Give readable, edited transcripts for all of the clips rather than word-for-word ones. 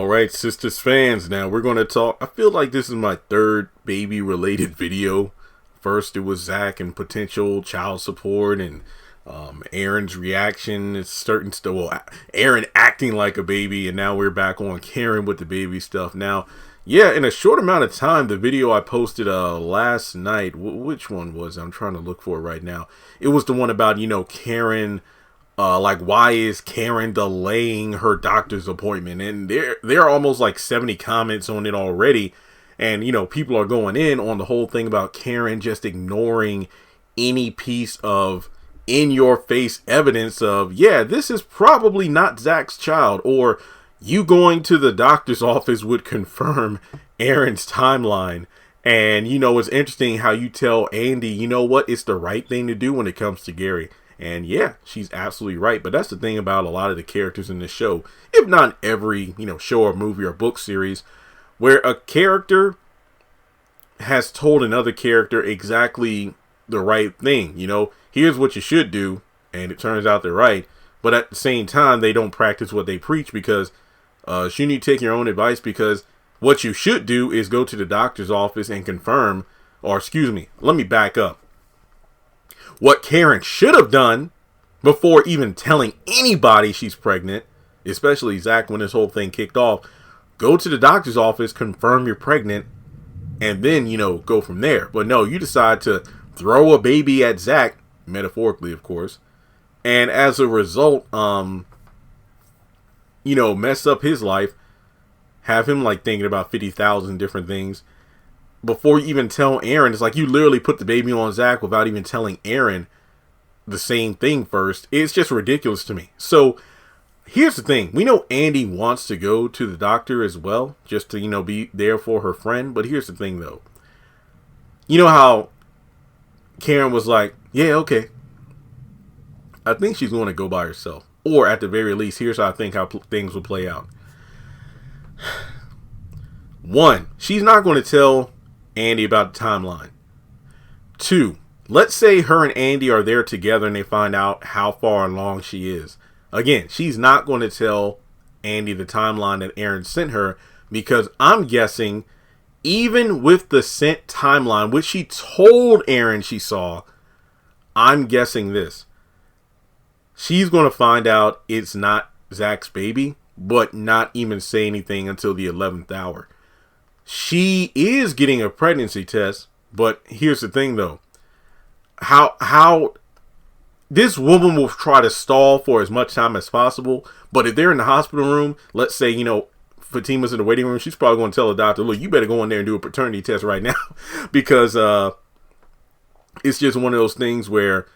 right, Sistas fans, now we're going to talk. I feel like this is my third baby related video. First it was Zach and potential child support and Aaron's reaction. It's certain stuff. Well, Aaron acting like a baby, and now we're back on Karen with the baby stuff. Now, yeah, in a short amount of time, the video I posted last night, which one was it? I'm trying to look for it right now. It was the one about, Karen, like, why is Karen delaying her doctor's appointment? And there are almost like 70 comments on it already. And, people are going in on the whole thing about Karen just ignoring any piece of in-your-face evidence of, yeah, this is probably not Zach's child, or you going to the doctor's office would confirm Aaron's timeline. And, it's interesting how you tell Andy, you know what, it's the right thing to do when it comes to Gary. And yeah, she's absolutely right. But that's the thing about a lot of the characters in this show, if not every, show or movie or book series, where a character has told another character exactly the right thing. Here's what you should do, and it turns out they're right. But at the same time, they don't practice what they preach, because you need to take your own advice, because what you should do is go to the doctor's office and confirm, or excuse me, let me back up. What Karen should have done before even telling anybody she's pregnant, especially Zach when this whole thing kicked off, go to the doctor's office, confirm you're pregnant, and then, go from there. But no, you decide to throw a baby at Zach, metaphorically, of course, and as a result, mess up his life, have him like thinking about 50,000 different things before you even tell Aaron. It's like you literally put the baby on Zach without even telling Aaron the same thing first. It's just ridiculous to me. So here's the thing. We know Andy wants to go to the doctor as well, just to, be there for her friend. But here's the thing, though. You know how Karen was like, yeah, okay, I think she's going to go by herself. Or at the very least, here's how I think things will play out. One, she's not going to tell Andy about the timeline. Two, let's say her and Andy are there together and they find out how far along she is. Again, she's not going to tell Andy the timeline that Aaron sent her, because I'm guessing even with the sent timeline, which she told Aaron she saw, I'm guessing this. She's going to find out it's not Zach's baby, but not even say anything until the 11th hour. She is getting a pregnancy test, but here's the thing, though. How this woman will try to stall for as much time as possible, but if they're in the hospital room, let's say, Fatima's in the waiting room, she's probably going to tell the doctor, look, you better go in there and do a paternity test right now, because it's just one of those things where,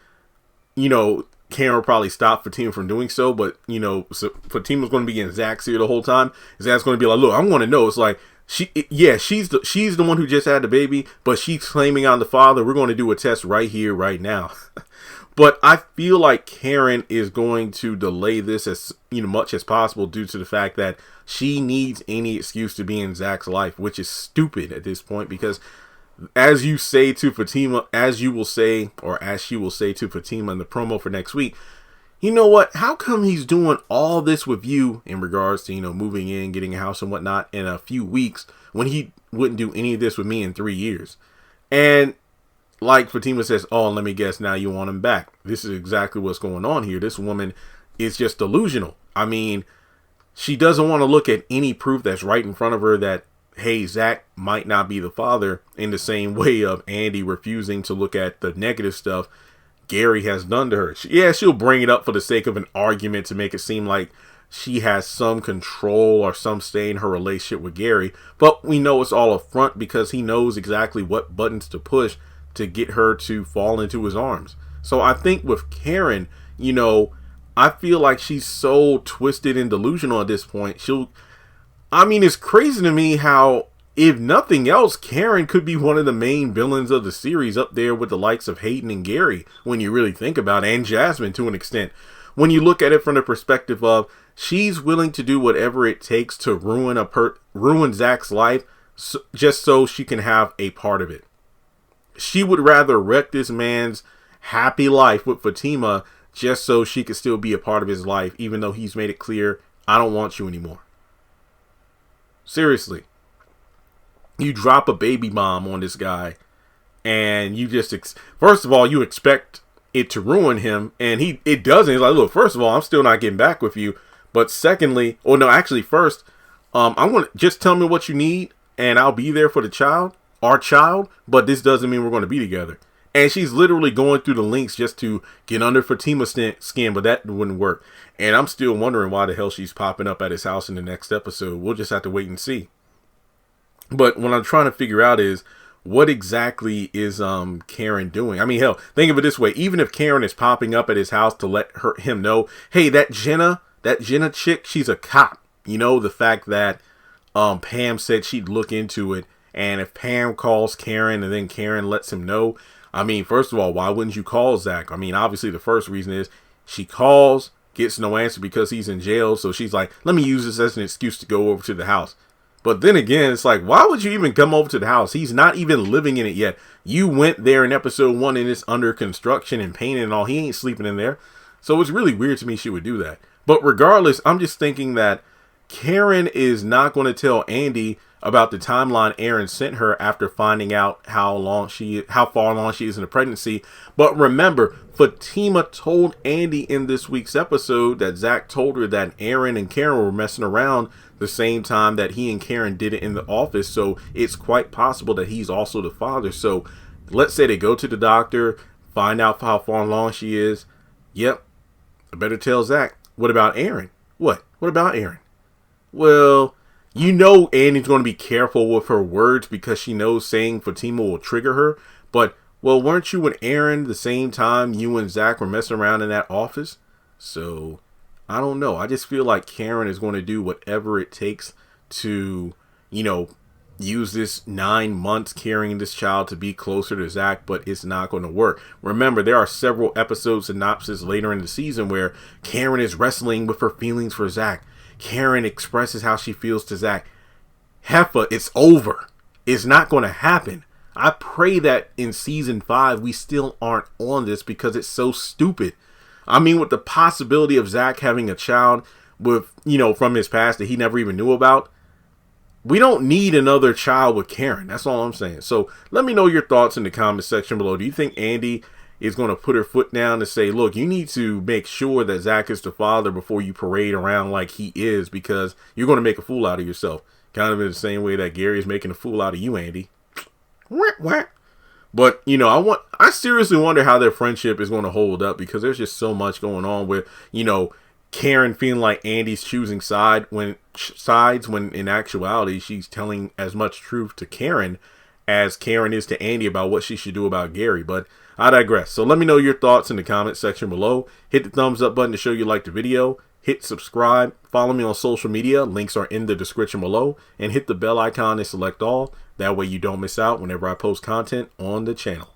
Karen will probably stop Fatima from doing so, but, so Fatima's going to be in Zach's ear the whole time. Zach's going to be like, look, I want to know. It's like, she's the one who just had the baby, but she's claiming I'm the father. We're going to do a test right here, right now. But I feel like Karen is going to delay this as much as possible, due to the fact that she needs any excuse to be in Zach's life, which is stupid at this point, because as you say to Fatima, as she will say to Fatima in the promo for next week, you know what? How come he's doing all this with you in regards to, moving in, getting a house and whatnot in a few weeks, when he wouldn't do any of this with me in 3 years? And like Fatima says, oh, let me guess, now you want him back. This is exactly what's going on here. This woman is just delusional. I mean, she doesn't want to look at any proof that's right in front of her that, hey, Zach might not be the father, in the same way of Andy refusing to look at the negative stuff Gary has done to her. She'll bring it up for the sake of an argument to make it seem like she has some control or some say in her relationship with Gary. But we know it's all a front, because he knows exactly what buttons to push to get her to fall into his arms. So I think with Karen, I feel like she's so twisted and delusional at this point. It's crazy to me how, if nothing else, Karen could be one of the main villains of the series, up there with the likes of Hayden and Gary, when you really think about it, and Jasmine to an extent. When you look at it from the perspective of, she's willing to do whatever it takes to ruin Zach's life, just so she can have a part of it. She would rather wreck this man's happy life with Fatima just so she could still be a part of his life, even though he's made it clear, I don't want you anymore. Seriously. You drop a baby bomb on this guy, and you just, first of all, you expect it to ruin him, and it doesn't. He's like, look, first of all, I'm still not getting back with you. But secondly, or no, actually first, I'm going to just tell me what you need, and I'll be there for the child, our child, but this doesn't mean we're going to be together. And she's literally going through the links just to get under Fatima's skin, but that wouldn't work. And I'm still wondering why the hell she's popping up at his house in the next episode. We'll just have to wait and see. But what I'm trying to figure out is, what exactly is Karen doing? I mean, hell, think of it this way. Even if Karen is popping up at his house to let him know, hey, that Jenna chick, she's a cop. You know, the fact that Pam said she'd look into it. And if Pam calls Karen and then Karen lets him know, I mean, first of all, why wouldn't you call Zach? I mean, obviously the first reason is she calls, gets no answer because he's in jail. So she's like, let me use this as an excuse to go over to the house. But then again, it's like, why would you even come over to the house? He's not even living in it yet. You went there in episode 1 and it's under construction and painting and all. He ain't sleeping in there. So it's really weird to me she would do that. But regardless, I'm just thinking that Karen is not going to tell Andy about the timeline Aaron sent her after finding out how far along she is in the pregnancy. But remember, Fatima told Andy in this week's episode that Zach told her that Aaron and Karen were messing around the same time that he and Karen did it in the office. So it's quite possible that he's also the father. So let's say they go to the doctor, find out how far along she is. Yep, I better tell Zach. What about Aaron? What about Aaron? Well, you know Annie's going to be careful with her words because she knows saying Fatima will trigger her. But, well, weren't you and Aaron the same time you and Zach were messing around in that office? So, I don't know. I just feel like Karen is going to do whatever it takes to, use this 9 months carrying this child to be closer to Zach, but it's not going to work. Remember, there are several episode synopses later in the season where Karen is wrestling with her feelings for Zach. Karen expresses how she feels to Zach. Heffa, it's over. It's not going to happen. I pray that in season 5 we still aren't on this because it's so stupid. I mean, with the possibility of Zach having a child with, from his past that he never even knew about, we don't need another child with Karen. That's all I'm saying. So let me know your thoughts in the comment section below. Do you think Andy is going to put her foot down to say, look, you need to make sure that Zach is the father before you parade around like he is, because you're going to make a fool out of yourself. Kind of in the same way that Gary is making a fool out of you, Andy. But, I seriously wonder how their friendship is going to hold up, because there's just so much going on with, Karen feeling like Andy's choosing sides when in actuality she's telling as much truth to Karen as Karen is to Andy about what she should do about Gary. But I digress. So let me know your thoughts in the comment section below. Hit the thumbs up button to show you like the video. Hit subscribe. Follow me on social media. Links are in the description below. And hit the bell icon and select all. That way you don't miss out whenever I post content on the channel.